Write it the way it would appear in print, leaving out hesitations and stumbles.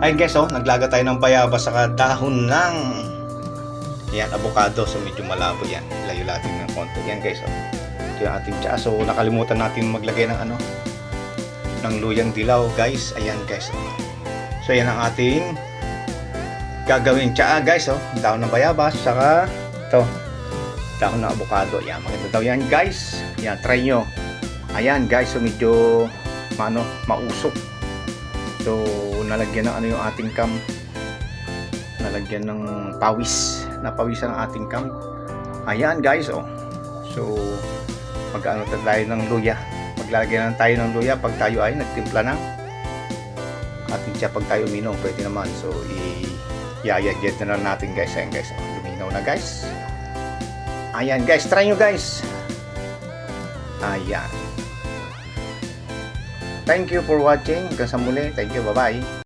Ayun guys, oh, naglaga tayo ng bayabas saka dahon ng yan, avocado. So medyo malabo yan. Layo natin ng konti. Yan guys, oh. Ito yung ating tsaa. So nakalimutan natin maglagay ng ano, ng luyang dilaw guys. Ayan guys, oh. So yan ang ating gagawin tsaa guys, oh. Dahon ng bayabas saka ito, dahon ng avocado. Yan, maganda daw yan guys. Yan, try nyo. Ayan guys, so medyo mausok. So nalagyan ng ano yung ating cam, nalagyan ng pawis, napawisan ang ating cam. Ayan guys, oh. So mag-ano tayo ng luya, maglalagay na tayo ng luya pag tayo ay nagtimpla ng ating siya. Pag tayo uminom pwede naman. So i-yayagyan na lang natin guys. Ayan guys, oh, luminaw na guys. Ayan guys, try nyo guys. Ayan. Thank you for watching. Hanggang sa muli. Thank you. Bye-bye.